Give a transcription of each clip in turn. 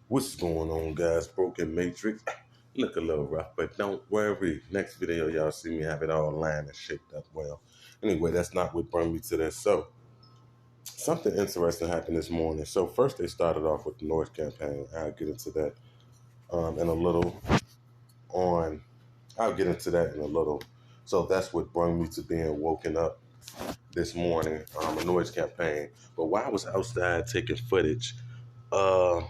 What's going on, guys? Broken Matrix. Look a little rough, but don't worry. Next video, y'all see me have it all lined and shaped up well. Anyway, that's not what brought me to this. So, something interesting happened this morning. So, first they started off with the noise campaign. I'll get into that in a little. On, I'll get into that in a little. So that's what brought me to being woken up this morning. A noise campaign. But while I was outside taking footage, an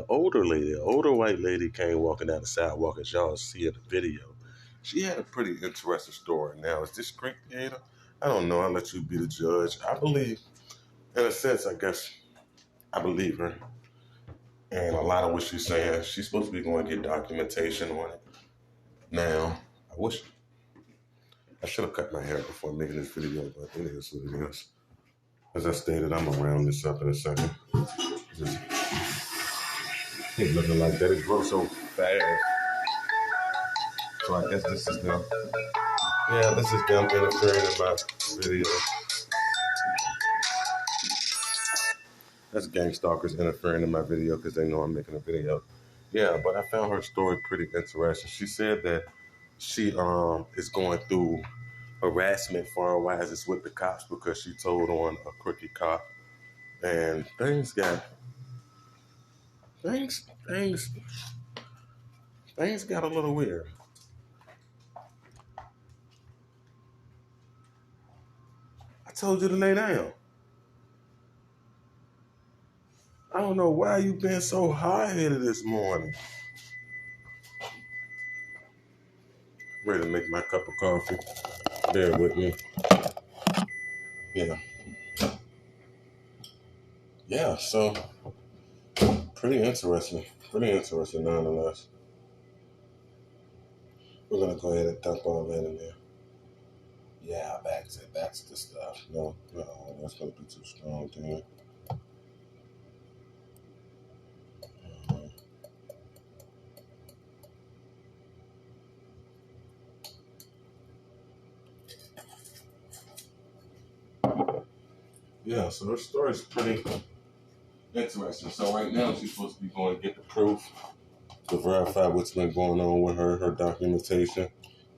older white lady came walking down the sidewalk, as y'all see in the video. She had a pretty interesting story. Now, is this Greek theater? I don't know. I'll let you be the judge. I believe, in a sense, I guess, I believe her. And a lot of what she's saying, she's supposed to be going to get documentation on it. Now, I should have cut my hair before making this video, but it is what it is. As I stated, I'm gonna round this up in a second. Just keep looking like that. It grows so fast. So I guess this is them. Yeah, this is them interfering in my video. That's gang stalkers interfering in my video because they know I'm making a video. Yeah, but I found her story pretty interesting. She said that she is going through harassment for a while it's with the cops because she told on a crooked cop, and things got a little weird. I told you to lay down. I don't know why you been so hard-headed this morning. Ready to make my cup of coffee. Bear with me. Yeah. Yeah, so pretty interesting. Pretty interesting nonetheless. We're gonna go ahead and dump all that in there. Yeah, that's it. That's the stuff. No, that's gonna be too strong, damn. Yeah, so her story's pretty interesting. So right now she's supposed to be going to get the proof to verify what's been going on with her documentation,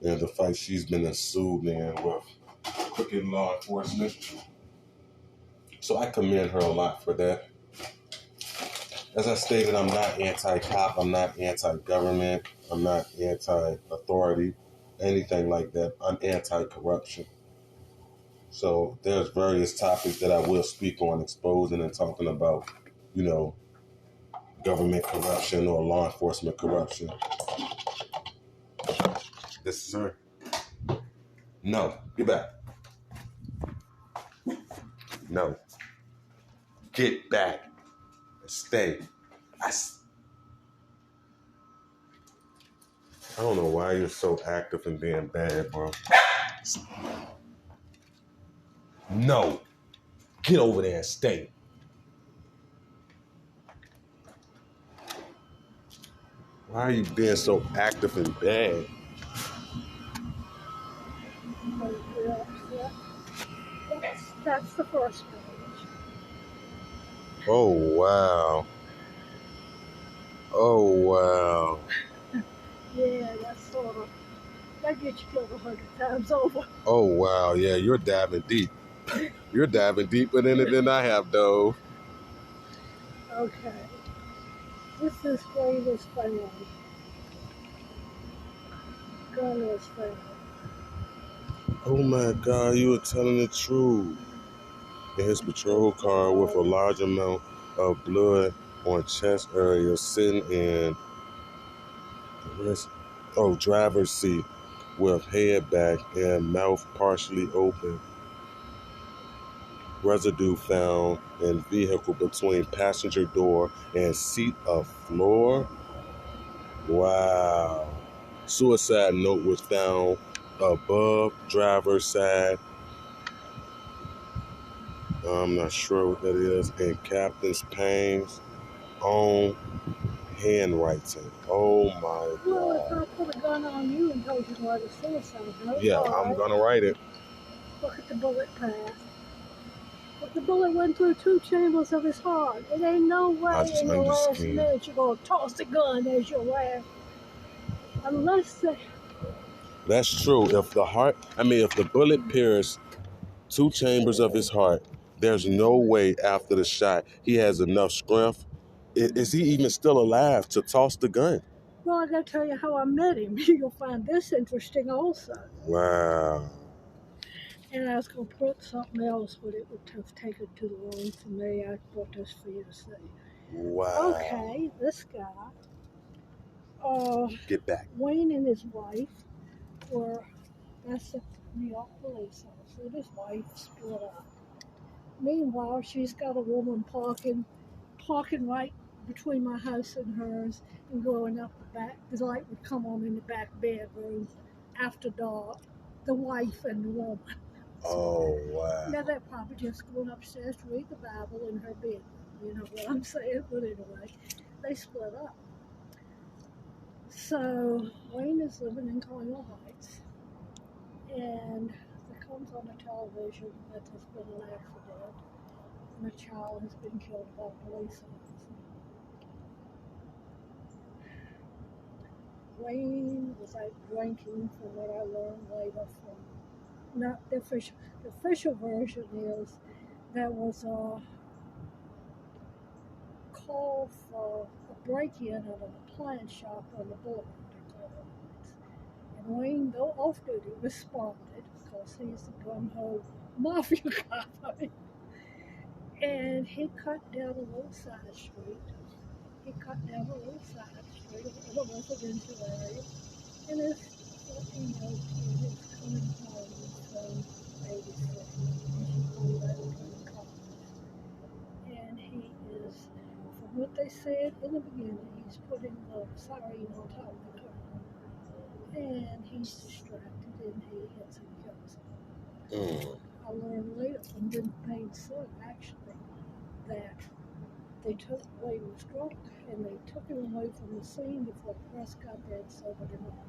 and the fight she's been sued in with crooked law enforcement. So I commend her a lot for that. As I stated, I'm not anti-cop, I'm not anti-government, I'm not anti-authority, anything like that. I'm anti-corruption. So there's various topics that I will speak on, exposing and talking about, government corruption or law enforcement corruption. This is her. No, get back. No. Get back. Stay. I don't know why you're so active and being bad, bro. No. Get over there and stay. Why are you being so active and bad? That's the first page. Oh, wow. Oh, wow. Yeah, that's sort of, that gets you killed 100 times over. Oh, wow. Yeah, you're diving deep. You're diving deeper in it than I have, though. Okay. This is Flavor's family. Gunner's family. Oh, my God. You were telling the truth. In his patrol car with a large amount of blood on chest area, sitting in driver's seat with head back and mouth partially open. Residue found in vehicle between passenger door and seat of floor. Wow. Suicide note was found above driver's side. I'm not sure what that is. And Captain's Payne's own handwriting. Oh my God. Well, if I put a gun on you and told you to write a suicide note, yeah, I'm gonna write it. Look at the bullet path. But the bullet went through 2 chambers of his heart. It ain't no I way just in your last understand. minute you're going to toss the gun as your last. Unless the, That's true. If the bullet pierced 2 chambers of his heart, there's no way after the shot he has enough strength. Is he even still alive to toss the gun? well, I got to tell you how I met him. You'll find this interesting also. Wow. And I was going to put something else, but it would have taken too long for me. I put this for you to see. Wow. Okay, this guy, uh, Get back. Wayne and his wife were, that's the New York police officer, and his wife split up. Meanwhile, she's got a woman parking right between my house and hers and going up the back. The light would come on in the back bedroom after dark, the wife and the woman. Oh, wow. Now they're probably just going upstairs to read the Bible in her bedroom. You know what I'm saying? But anyway, they split up. So Wayne is living in Colonial Heights, and it comes on the television that there's been an accident and a child has been killed by a police officer. Wayne was out drinking, from what I learned later from not the official. The official version is there was a call for a break-in at an appliance shop on the boulevard in Colonial Heights. And Wayne, though off duty, responded because he's the gung-ho mafia guy. And he cut down a little side street. He cut down a little side street in a residential area. And his 14-year-old kid is coming home from babysitting. And she pulled out in college. And he is, from what they said in the beginning, he's putting the siren on top of the car. And he's distracted and he hits and kills him. I learned later from Ben Payne's son, actually, that they took Wayne was drunk and they took him away from the scene before the press got there and sobered him up.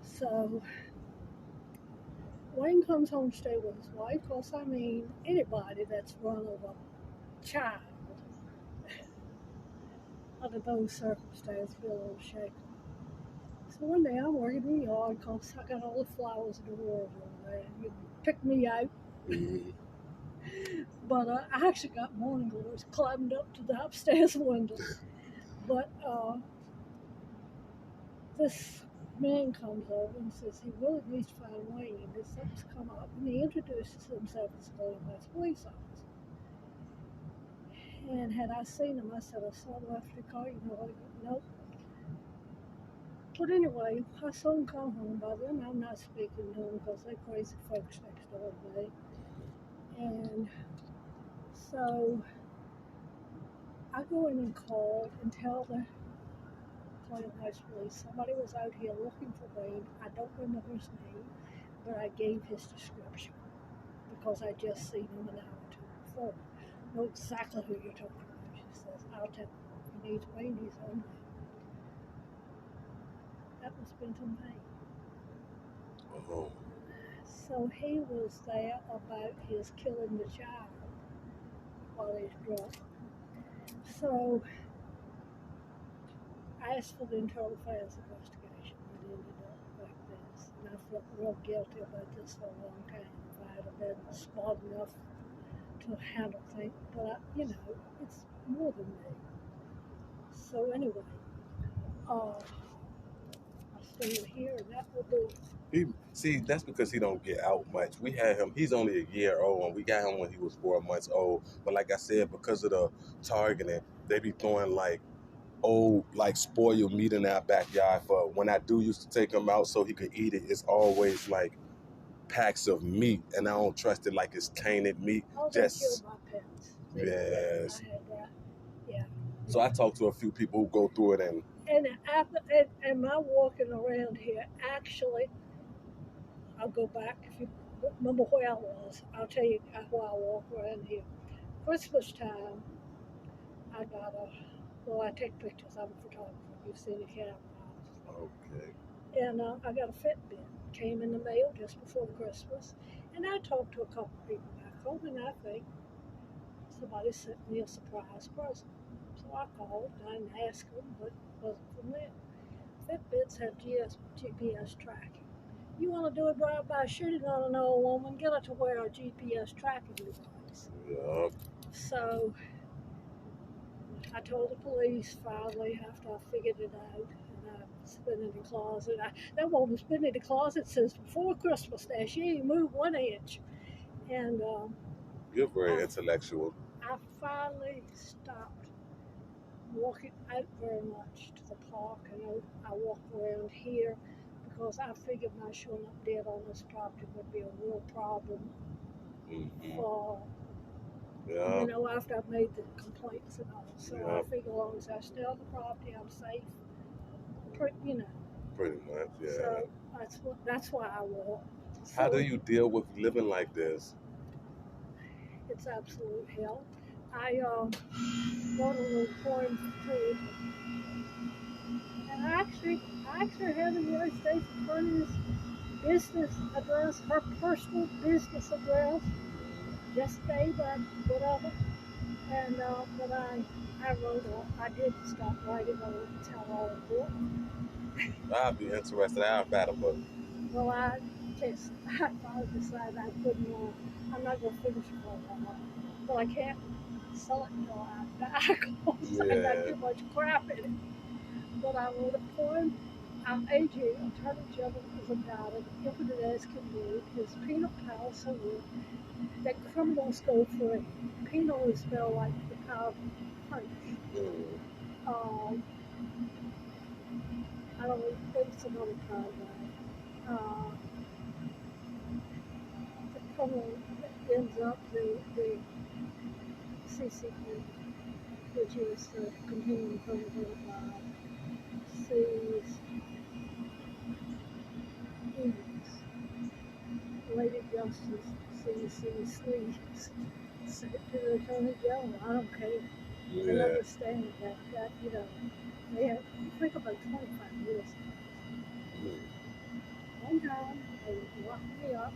So Wayne comes home to stay with his wife, because I mean, anybody that's run over a child under those circumstances feel a little shaky. So one day I'm working in the yard because I got all the flowers in the world over there. You pick me out. Mm-hmm. But I actually got morning glories, climbed up to the upstairs window. But this man comes over and says he really needs to find Wayne, and something's come up. And he introduces himself as a Colonial Heights police officer. And had I seen him, I said, I saw him after the car. You know, nope. But anyway, I saw him come home. By then, I'm not speaking to him because they're crazy folks next door to me. And so I go in and call and tell the Colonial Heights Police somebody was out here looking for Wayne. I don't remember his name, but I gave his description because I just seen him an hour or two before. I know exactly who you're talking about. She says, I'll tell him. He needs Wayne, he's on there. That was Benton Payne. Oh. So he was there about his killing the child while he's drunk. So I asked for the internal affairs investigation. It ended up like this. And I felt real guilty about this for a long time. If I had been smart enough to handle things. But, it's more than me. So anyway, I stay here and that will do it. See, that's because he don't get out much. We had him, he's only a year old, and we got him when he was 4 months old. But like I said, because of the targeting, they be throwing like old, like spoiled meat in our backyard. For when I do used to take him out so he could eat it, it's always like packs of meat, and I don't trust it like it's tainted meat. Oh, they killed my pets. Yes. I had that. Yeah. So I talked to a few people who go through it, and And my walking around here, actually, I'll go back. If you remember where I was, I'll tell you why I walk around here. Christmas time, I take pictures. I'm a photographer. You've seen the camera. okay. And I got a Fitbit. Came in the mail just before Christmas. And I talked to a couple people back told me nothing. Somebody sent me a surprise present. So I called. I didn't ask them, but it wasn't from them. Fitbits have GPS tracking. You want to do a drive-by shooting on an old woman, get her to wear a GPS tracking device. Yeah. So I told the police finally after I figured it out, and I've been in the closet. That woman's been in the closet since before Christmas now. She ain't moved 1 inch. And You're very I, intellectual. I finally stopped walking out very much to the park, and I walk around here because I figured my showing up dead on this property would be a real problem for, Yeah. after I've made the complaints and all. So Yeah. I figure as long as I stay on the property, I'm safe. Pretty much, yeah. So that's why I walk. How So do you deal with living like this? it's absolute hell. I wrote a little poem too, and I actually had the United States Attorney's business address, her personal business address, yesterday, but whatever. And but I wrote I did stop writing a tell-all book. I'd be interested. I'd battle book. Well, I finally decided I couldn't. I'm not gonna finish it all that long. But I can't sell it until I die because I got too much crap in it. But I wrote a poem. AG, Attorney General, is indicted, impotent as can be. His penal power so good that criminals go free. Penal is spelled like the power to punish. I don't know, it's another paragraph. The criminal ends up the CCP, which is the continuing criminal sees English. Lady Justice sees sleeves. Send it to the Attorney General. I don't care. They understand that they have, think about 25 years. One time, they locked me up.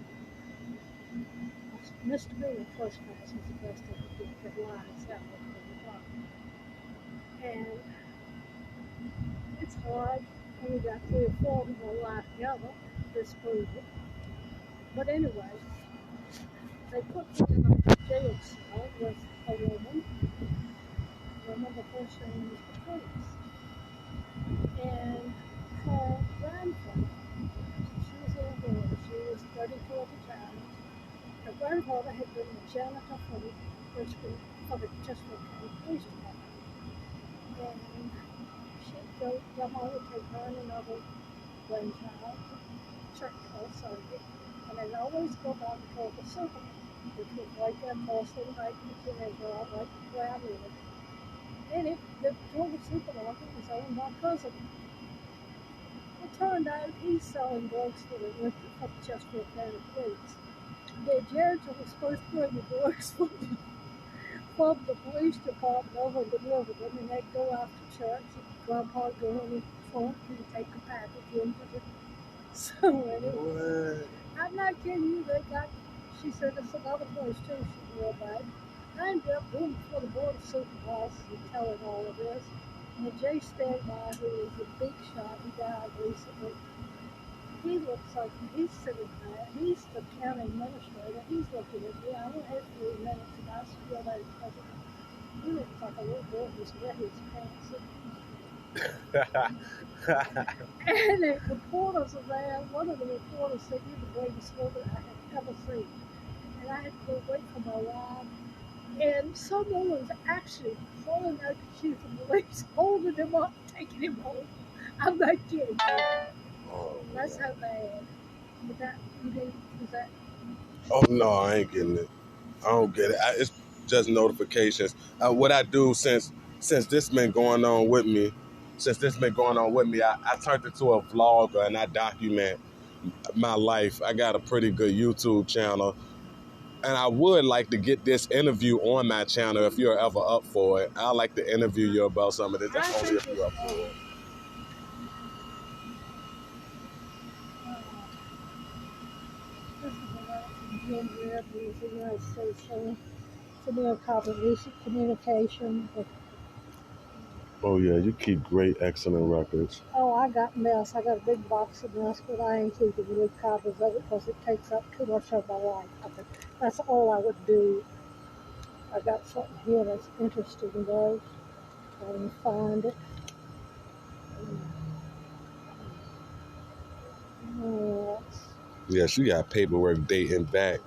Misdemeanor trespass was the best I could get. That lies out of the clock. And it's hard when you got 3 or 4 of them all lie together to disprove it. But anyway, they put me in a jail cell with a woman. I remember her name was Patrice. And her grandfather, she was a little girl, she was 32 at the time. Her grandfather had been the janitor for the Chesapeake County Police Department. And grandma would take her and another grandchild to church on Sunday. And they'd always go by the Kroger Supermarket, which was right there across the right from the teenager, right where I lived. And the Kroger Supermarket was owned by cousin. It turned out he's selling drugs for the Chesapeake County Police. The janitor was supposed to bring the drugs from the police department over and deliver them, and they'd go out to church, and Grandpa would go in the front and take a package into the... So anyway, I'm not kidding you, she said it's another place too, she knew about. I ended up going before the Board of Supervisors and telling all of this. And Jay Standby, who was a big shot, he died recently. He looks like he's sitting there. He's the county administrator. He's looking at me. I only had 3 minutes and I still had because he looks like a little boy who's wet his pants. And the reporters are there. One of the reporters said, "You're the greatest woman I have ever seen." And I had to go wait for my ride. And some woman's actually calling out the chief of police, holding him up, taking him home. I'm not kidding. That's how bad. But that, was that? Oh, no, I ain't getting it. I don't get it. It's just notifications. What I do since this been going on with me, I turned into a vlogger and I document my life. I got a pretty good YouTube channel. And I would like to get this interview on my channel if you're ever up for it. I'd like to interview you about some of this. That's only if you're up for it. This is a him here. He's a United States Senior College Recent Communication. But, Oh yeah, you keep great, excellent records. oh, I got mess. I got a big box of mess, but I ain't keeping new copies of it because it takes up too much of my life. That's all I would do. I got something here that's interesting though. Trying to find it. Yes. Yes, you got paperwork dating back.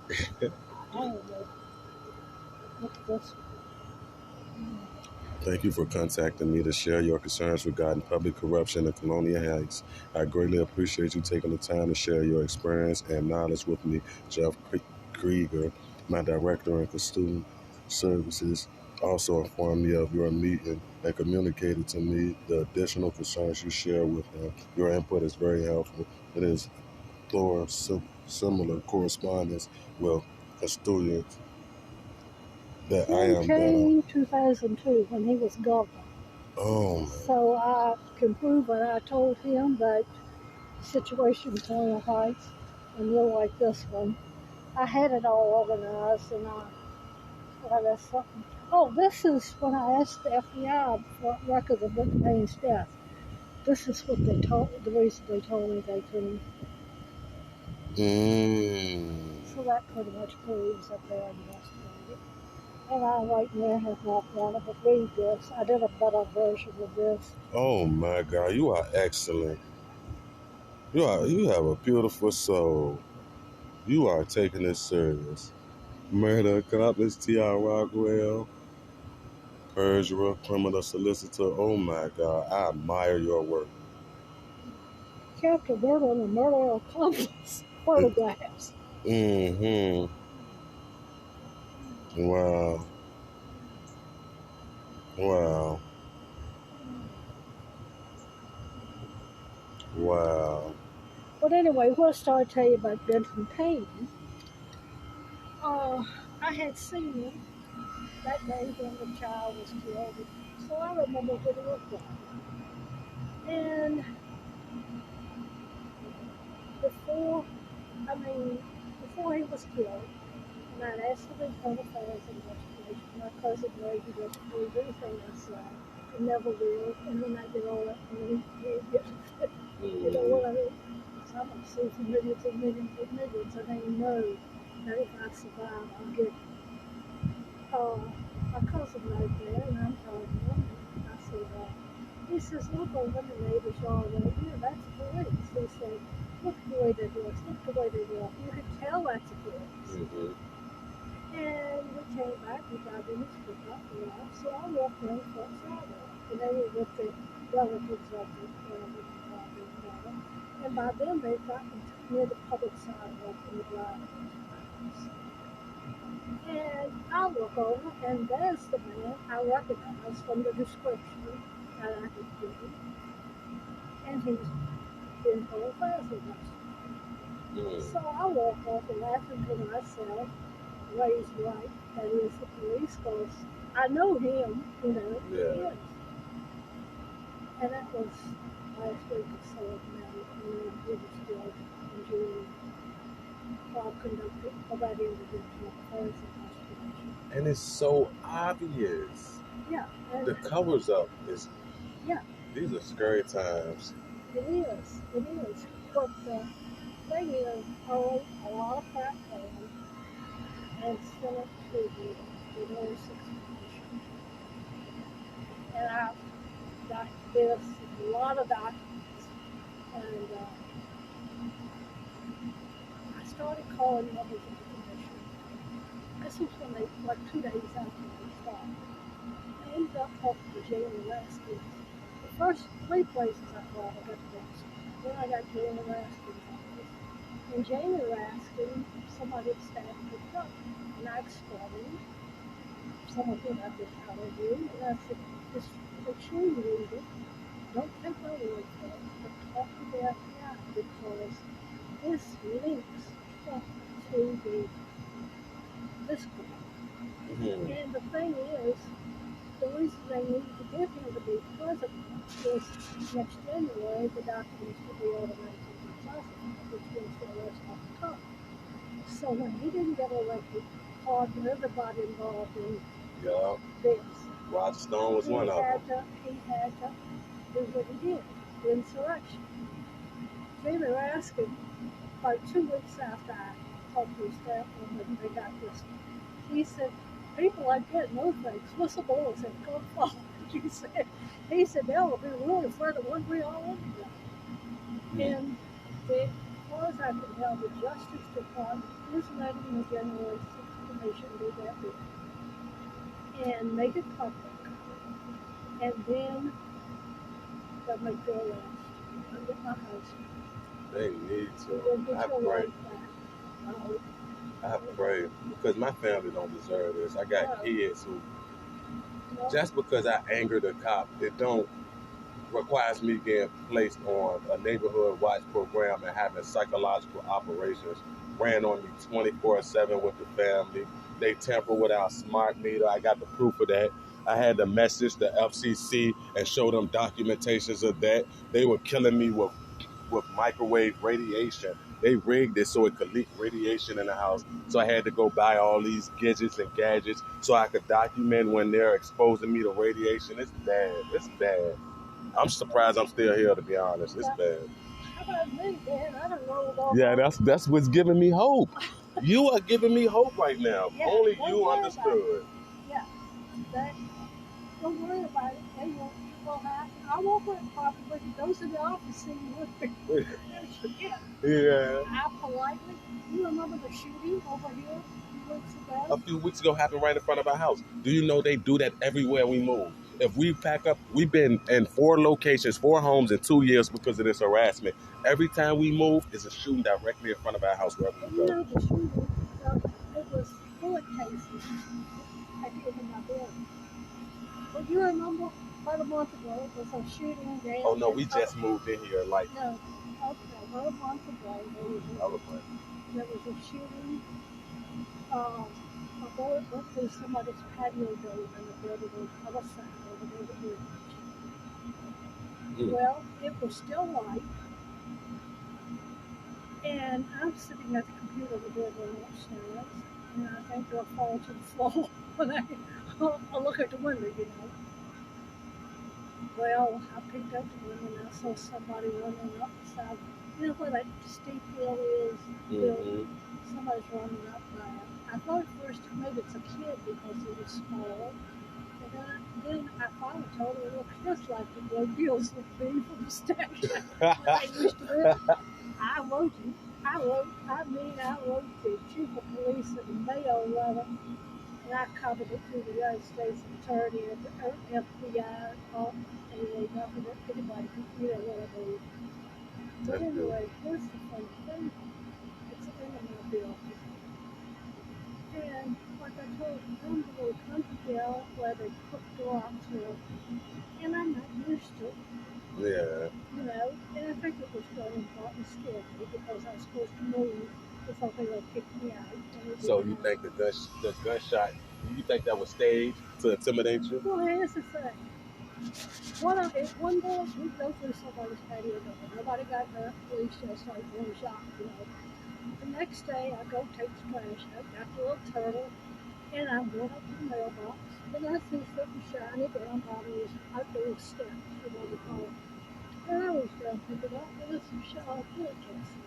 Oh, look at this. Thank you for contacting me to share your concerns regarding public corruption in Colonial Heights. I greatly appreciate you taking the time to share your experience and knowledge with me. Jeff Krieger, my director in student services, also informed me of your meeting and communicated to me the additional concerns you share with him. Your input is very helpful. It is thorough, similar correspondence with custodians that I Him am gonna. came 2002 when he was governor. Oh man. So I can prove what I told him that situation in Colonial Heights and real like this one. I had it all organized and I got something. Oh, this is when I asked the FBI for records of McBain's death. This is what they told, the reason they told me they couldn't. So that pretty much proves that they're investigating. And I right now have not wanted to read this. I did a better version of this. Oh my God, you are excellent. You have a beautiful soul. You are taking this serious. Murder accomplice T.R. Rockwell, perjurer, criminal solicitor. Oh my God, I admire your work. Captain Murder and the Murder Accomplice photographs. Mm-hmm. Wow. Wow. Wow. But anyway, what I started to tell you about Benton Payne, I had seen him that day when the child was killed. So I remember what he looked like. And before, before he was killed, and I'd asked him in front of affairs investigation, my cousin Ray, he doesn't believe anything I say. He never will. And then I get all that money, he gets you know what I mean? So I'm gonna sue for millions and millions and millions, and they know that if I survive, I'll get it. My cousin right there, and I'm telling him, I said, he says, look over the neighbor's yard right here, that's police. He said, look the way they dress, look the way they walk. You can tell that's a police. Mm-hmm. And we came back, we got in his pickup, and left. So I walked down the front sidewalk, and they were with the relatives of the brother. And by then they'd gotten near the public sidewalk in the driveway. And I look over, and there's the man I recognize from the description that I had given. And he's been told as arrested. So I walk off and laughing to myself, Ray's right, that is the police, because I know him, you know, he is. And that was last week or so of May, and he was judged in June while conducting about individual affairs investigation. And it's so obvious. Yeah. The covers up is. Yeah. These are scary times. It is. It is. But the thing is, a lot of crap on and sent it to the North Commission. And I've got this, a lot of documents. And I started calling members of the commission. This was when they, like 2 days after they started. I ended up talking to Jalen Raskin. The first 3 places I called, I got this. Then I got Jalen Raskin's office. And Jalen Raskin, somebody at staff picked up. And I explained some of it I've been telling you. And I said, just make sure you read it. Don't take my word for it, but talk to the FBI because this links up to this group. Mm-hmm. And the thing is, the reason they need to get him to be president is next January the documents will be automatically declassified, which means the rest off the top. So when he didn't get elected, pardon everybody involved in Yeah. this. Roger Stone was one of them. He had to do what he did, the insurrection. They were asking, about 2 weeks after I talked to his staff when they got this, he said, people like that know things. Whistleblowers have come forward. He said, they'll be really afraid of what we already know. And as far as I can tell, the Justice Department is letting the January 6th Commission do that bit and make it public. And then they'll make their arrest. I'll get my husband. They need They'll to. get I your pray. life back. I pray because my family don't deserve this. I got kids who, just because I angered a cop, it don't requires me getting placed on a neighborhood watch program and having psychological operations ran on me 24/7 with the family. They tamper with our smart meter. I got the proof of that. I had to message the FCC and show them documentations of that. They were killing me with microwave radiation. They rigged it so it could leak radiation in the house. So I had to go buy all these gadgets and gadgets so I could document when they're exposing me to radiation. It's bad. It's bad. I'm surprised I'm still here, to be honest. It's bad. How about me, man? I don't know. Yeah, that's what's giving me hope. You are giving me hope right now. Yeah, only you understood. Yeah, don't worry about it. They won't happen. I won't worry probably those in the office see you with me. Yeah. I politely, you remember the shooting over here a few weeks ago happened right in front of our house. Do you know they do that everywhere we move? If we pack up, we've been in 4 locations, 4 homes in 2 years because of this harassment. Every time we move, it's a shooting directly in front of our house wherever we go. You know, the shooting, it was bullet cases at the end of my building. But you remember about a month ago, it was a shooting there. Oh, no, we just moved in here like... No, okay, about a month ago, there was a shooting. A bullet went through somebody's patio door in the building on the other side over there the bridge. Well, it was still light, and I'm sitting at the computer in the bedroom upstairs, and I think they'll fall to the floor when I look at the window, you know. Well, I picked up the window and I saw somebody running up the side. You know where that steep hill is? Somebody's running up there. I thought at first maybe it's a kid because he was small. And then I finally told her it looks just like the drug deals would be from the station when they used to live. I wrote the chief of police at the Mayo level, and I copied it to the United States Attorney and the FBI, anyway, nothing that anybody could, you know, what I mean. But anyway, here's the funny thing. It's in my building. And like I told you, I'm a little country gal where they cook rocks with, and I'm not used to it. Yeah. You know, and I think it was really important and scared me because I was supposed to move before they would kick me out. So you think the gunshot, you think that was staged to intimidate you? Well, here's the thing. One day we go through somebody's patio door. Nobody got hurt. Police just like one shot, you know. The next day, I go take the trash out, got the little turtle, and I'm going up to the mailbox, and I see something shiny down by those outdoor steps, you know, they call it. And I was going to pick it up, and it's some shot bullet casing.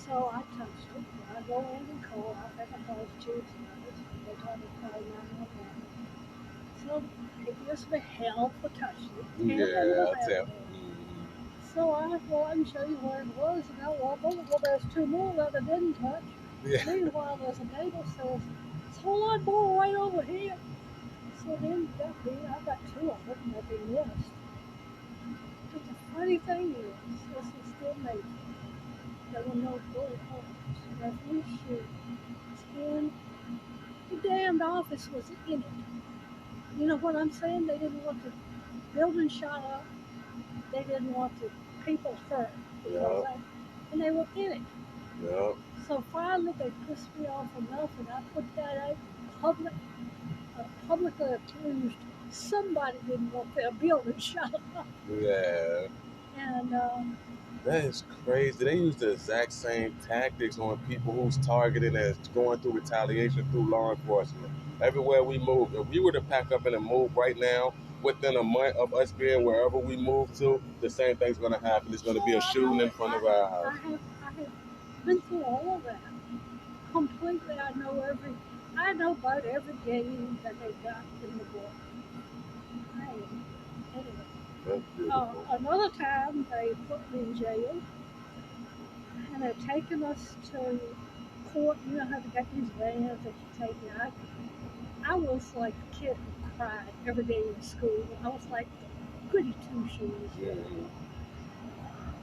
So I touched it. I go in and call. I think I called the chief's office. They told me to call 911. So it gives me hell for touching it. Yeah, I'll tell. So I go out and show you where it was, and I walk over. Well, there's 2 more that I didn't touch. Yeah. Meanwhile, there's a neighbor says, "There's a whole lot more right over here." So then I got 2 of them that they missed. But the funny thing is, this is still Mayfield. There were no bullet holes. Every shoot and the damned office was in it. You know what I'm saying? They didn't want the building shot up. They didn't want the people hurt. Yeah. And they were in it. Yeah. So finally they pissed me off enough, and I put that out publicly accused somebody didn't want their building shot up. Yeah. And That is crazy. They use the exact same tactics on people who's targeted and going through retaliation through law enforcement. Everywhere we move, if we were to pack up and move right now, within a month of us being wherever we move to, the same thing's going to happen. It's going to be a shooting in front of our house. I have been through all of that completely. I know about every game that they got in the book. Anyway, That's beautiful. another time they put me in jail, and they're taking us to court. You know how they got these vans that you take you. I was like the kid who cried every day in school. I was like the goody two shoes. Mhm.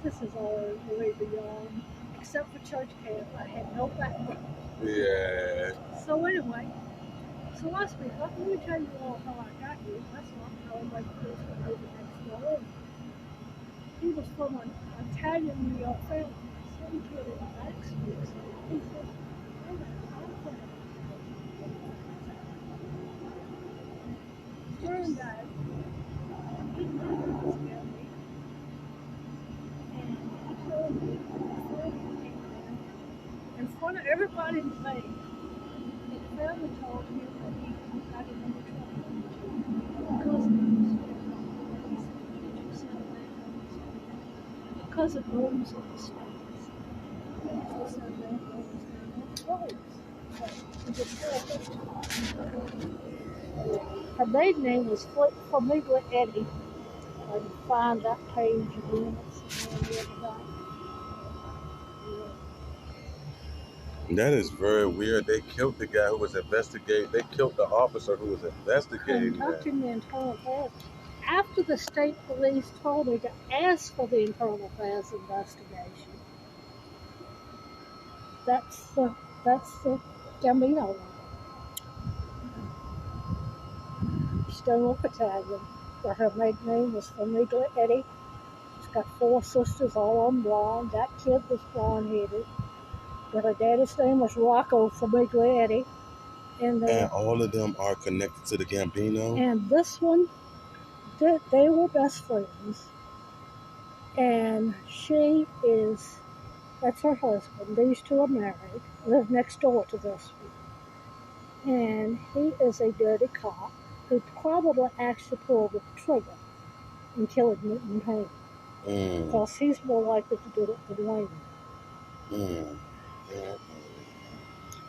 This is all way beyond. Except for church camp, I had no background. Yeah. So anyway, so last week, let me tell you all how I got here. That's not how I got this one over next door. He was from an Italian New York family. Some kid in the back speaks. He said, I'm from turned out he knew this family, and he told me before he came there, in front of everybody in the bank, his family told him that he got in trouble because of his family. He said, "What did you send back?" Because it rooms in the States. He said that rooms are not her maiden name was Famiglia Eddie. I can find that page again. That is very weird. They killed the guy who was investigating. They killed the officer who was investigating that. Conducting the internal affairs. After the state police told her to ask for the internal affairs investigation, that's the Gambino one. Stonework Battalion, where her maiden name was Famiglia Eddie. She's got 4 sisters, all of them blonde. That kid was blonde-headed. But her daddy's name was Rocco Famiglia Eddie. And all of them are connected to the Gambino? And this one, they were best friends. And that's her husband. These two are married, live next door to this one. And he is a dirty cop who probably actually pulled the trigger and killed Newton Payne. Because he's more likely to do it than Wayne.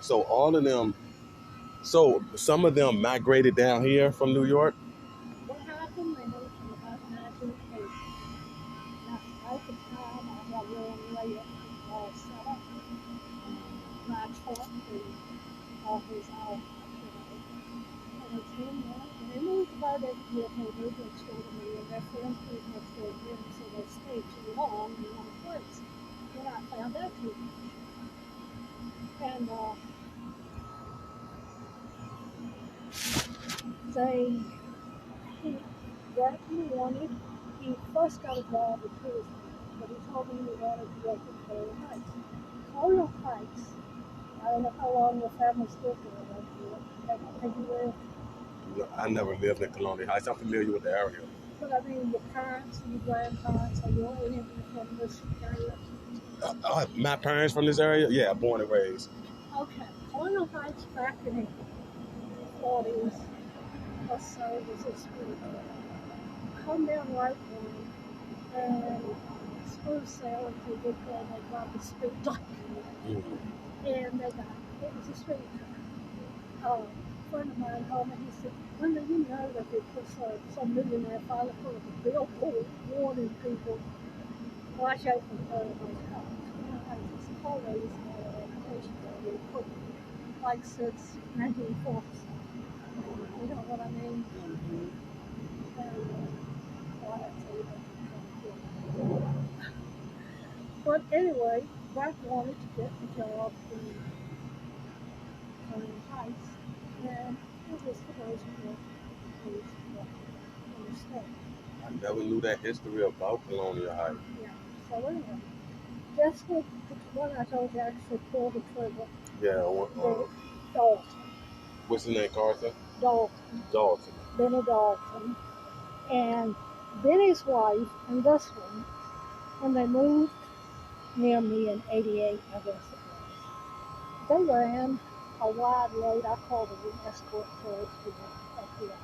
So all of them, some of them migrated down here from New York? What happened? They moved from about 1980. Now, at the time, I got real late all set up. My truck and all his own. And it's him now. And they moved about every year. They moved next door to me, and their friends moved next door to them, so they stayed too long in one place. Then I found out too much. And he first got a job in prison, but he told me he wanted to work in Colonial Heights. Colonial Heights, I don't know how long your family's lived there. Have you lived? No, I never lived in Colonial Heights. I'm familiar with the area. But I mean, your parents and your grandparents, are you any of them from this area? My parents from this area? Yeah, born and raised. Okay. Colonial Heights back in the 40s or so was a school. Come down right one, and smooth sailing through Big Bend, they got the speed limit. And it was a speed car. A friend of mine told me, he said, Linda, you know that they put some millionaire father put up a billboard warning people, watch out for those cars. You know, it's always education that they put like since 1940. You know what I mean? But anyway, Brett wanted to get the job in Colonial Heights, and it was supposed to work in the state. I never knew that history about Colonial Heights. Yeah. So anyway, guess what? The one I told you actually pulled the trigger. Yeah. Dalton. What's his name, Carson? Dalton. Benny Dalton. And Benny's wife and this one, when they moved near me in '88, I guess it was. They ran a wide load. I called it an escort tourist up here.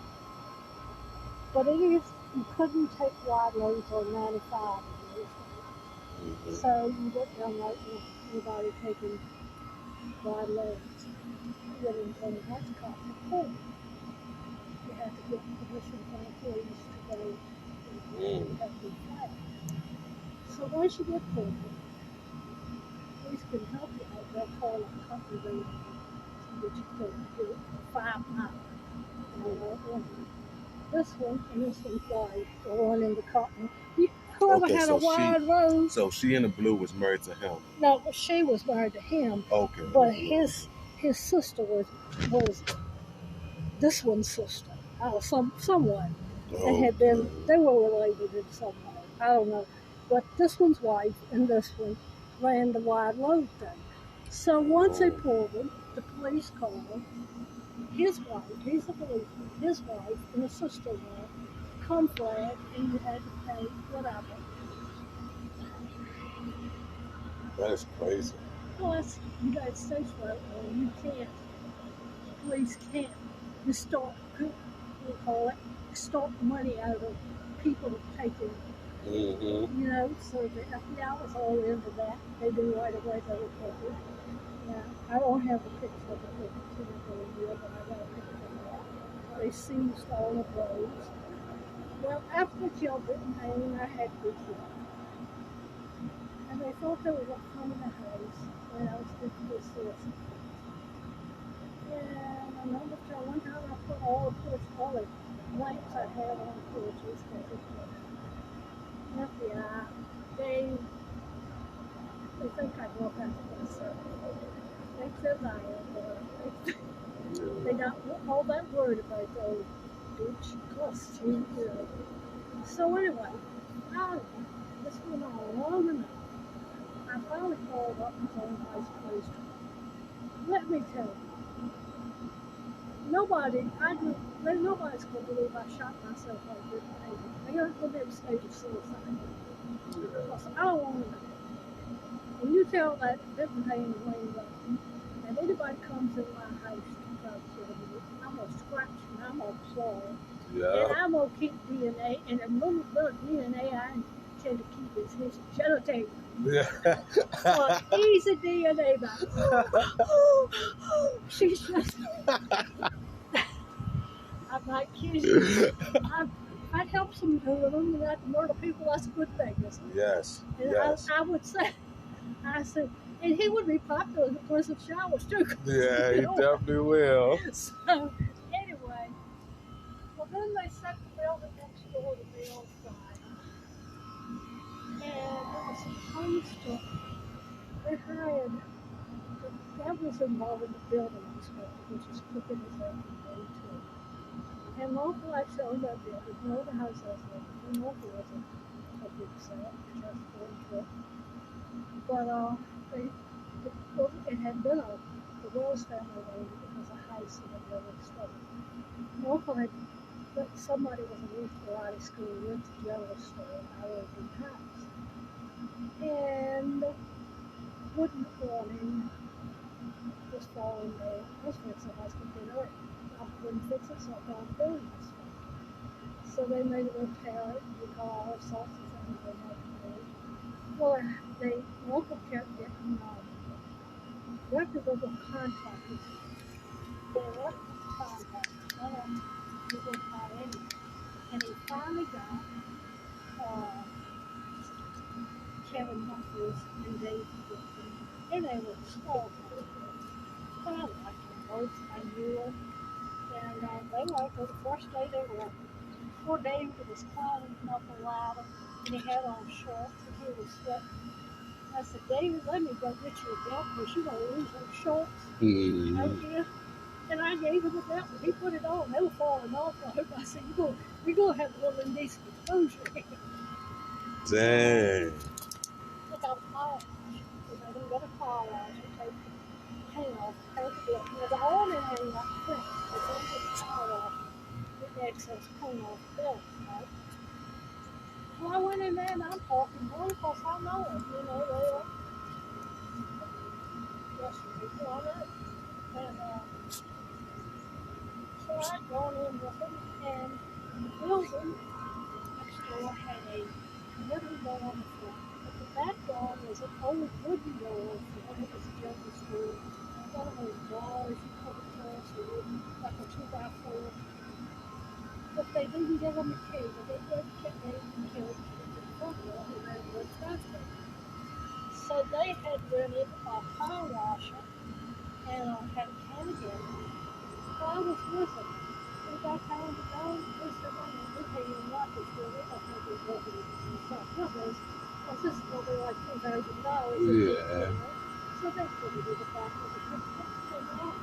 But it is, you couldn't take wide loads on 95 in those days. Mm-hmm. So you wouldn't run like anybody taking wide loads. You wouldn't go to that cop report. You had to get permission from the police to go. You Mm. had to be flagged. So once you get pulled, police can help you out. They'll call a company road to get you pulled. Do it for 5 miles. This one and this one's wide. The one in the cotton. Whoever Okay, had a wide road. so she in the blue was married to him. No, she was married to him. Okay. But his sister was this one's sister. Someone. They were related in some way. I don't know. But this one's wife and this one ran the wide load thing. So once they pulled him, the police called him. His wife, he's a policeman, his wife and his sister-in-law come flag and you had to pay whatever. That is crazy. Well, that's United States right now. You can't, police can't distort, extort money out of people taking, Mm-hmm. so the FBI was all into that. They do right away, they report it. Yeah, I don't have a picture of the here, but I got a picture of that. They seized all of those. Well, after Gilbert and Payne, I had good kids. And they thought they were going to come in the house when I was 50 or 60. And I remember one time I put all the lamps I had on the porches because it was FBI. They think I broke out of myself. They said I am, but they're not all that worried about the old bitch costume. So anyway, this went on long enough. I finally called up and told Vice Police. Let me tell you, nobody's going to believe I shot myself like this. I got to go to stage of suicide. Because I don't want to know. When you tell that Benton Payne and Wayne Ruffin, and anybody comes in my house to try to kill me, I'm going to scratch and I'm going to claw. Yeah. And I'm going to keep DNA, and a little bit of DNA I intend to keep is his genitalia. Yeah. Well, easy DNA back. She's just. I'm not kidding you. I'd help some do with them, and I'd murder people. That's a good thing, isn't it? Yes. And yes. I would say, and he would be popular in the prison showers too. Yeah, he definitely will. So, anyway, well, then they set the building next door to me on fire. And it was supposed to, they hired, that was involved in the building inspector, which is crooked as that can be too. And local actually owned that building, no other house has it, and local wasn't a big set, just one trip. But it had been the Wells family owned it. It was a house in the building store. Local had, somebody was a youth variety school, went to general store, I lived in the house. And wooden awning was falling down. I was fixing I was going to get hurt. I couldn't fix it, so I called the building inspector. So they made it repair it, we got all sorts of things they had to do. Well, local kept getting reputable contractors. They were contractors. None of them didn't buy any. And he finally got Kevin Humphries and Dave Gibson. And they were small contractors. But I liked them both. I knew them. And they liked them. The first day they were working. Poor Dave was climbing up a ladder, and he had on shorts, and he was sweating. I said, David, let me go get you a belt because you're going to lose those shorts. Mm-hmm. Okay. And I gave him a belt, and he put it on. They were falling off on him. I said, you're going to have a little indecent exposure here. Dang. Look, I was polished. If I didn't get a polish, you take the paint off, paint the belt. There's an awning hanging up front. If I get the polish, get the excess paint off the belt, right? Well, I went in there and I'm talking to them because I know them, saw was an old wooden door from when it was a jungle school. One of those bars you come across, a wooden, like a 2x4. But they didn't give them a key, but they didn't get anything killed in the front door, and they were traffic. So they had rented a car washer and had a Canadian. So I was with them. We got time to go. We said, well, we pay you lunch. It's really, I think it's working with us. Because this is going to be like $2,000. Yeah. So they put it in the back of the truck. So now,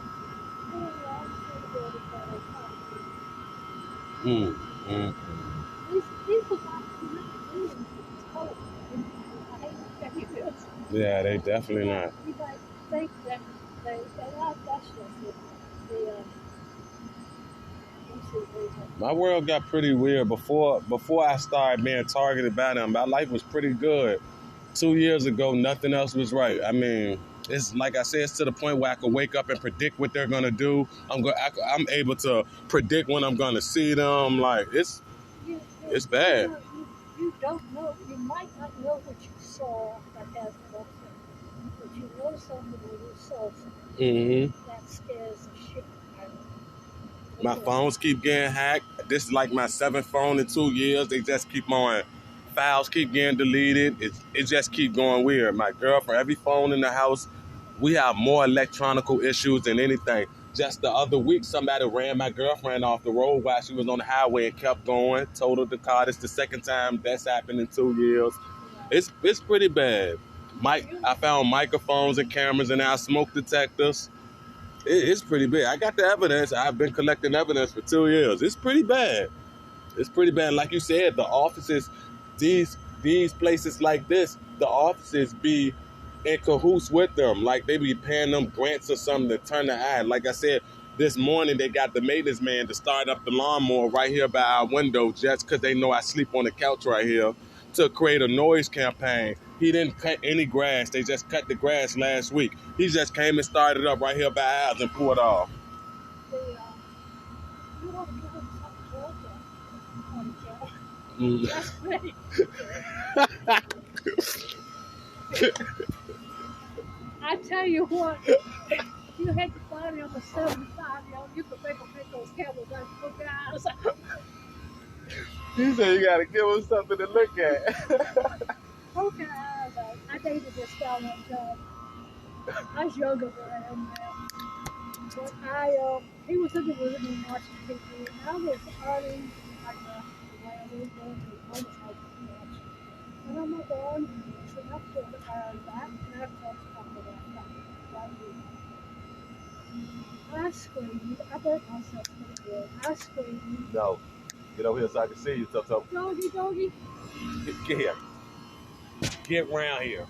anyway, I'm going to go to car. These are not human beings. I hate to tell you this. Yeah, they definitely not. You might think that that's just the My world got pretty weird before I started being targeted by them. My life was pretty good. 2 years ago, nothing else was right. I mean, it's like I said, it's to the point where I could wake up and predict what they're gonna do. I'm able to predict when I'm gonna see them. Like it's bad. You don't know. You might not know what you saw that has nothing, but you know somebody who saw something that scares the shit out of you. My phones keep getting hacked. This is like my 7th phone in 2 years. They just keep on. Files keep getting deleted. It just keep going weird. My girlfriend, every phone in the house, we have more electronical issues than anything. Just the other week, somebody ran my girlfriend off the road while she was on the highway and kept going. Totaled the car. It's the second time that's happened in 2 years. It's pretty bad. I found microphones and cameras and our smoke detectors. It's pretty bad. I got the evidence. I've been collecting evidence for 2 years. It's pretty bad. It's pretty bad. Like you said, the offices, these places like this, the offices be in cahoots with them. Like they be paying them grants or something to turn the eye. Like I said, this morning they got the maintenance man to start up the lawnmower right here by our window just because they know I sleep on the couch right here to create a noise campaign. He didn't cut any grass. They just cut the grass last week. He just came and started up right here by ours and pulled off. You want to give them something to look at. That's great. I tell you what, if you had the body of a 75-year-old, you could make those camels like hook eyes. You said you got to give them something to look at. Hook eyes. I dated this guy one time. I was younger than I am now. But he was in the living room watching TV, and I was earning like the way I was going to almost like watch. And I'm like, so I pulled the iron back, and I touched top of that. I screamed. I burnt myself pretty good. I screamed. No. Get over here so I can see you, Toto. Doggy. Get here. Get around here.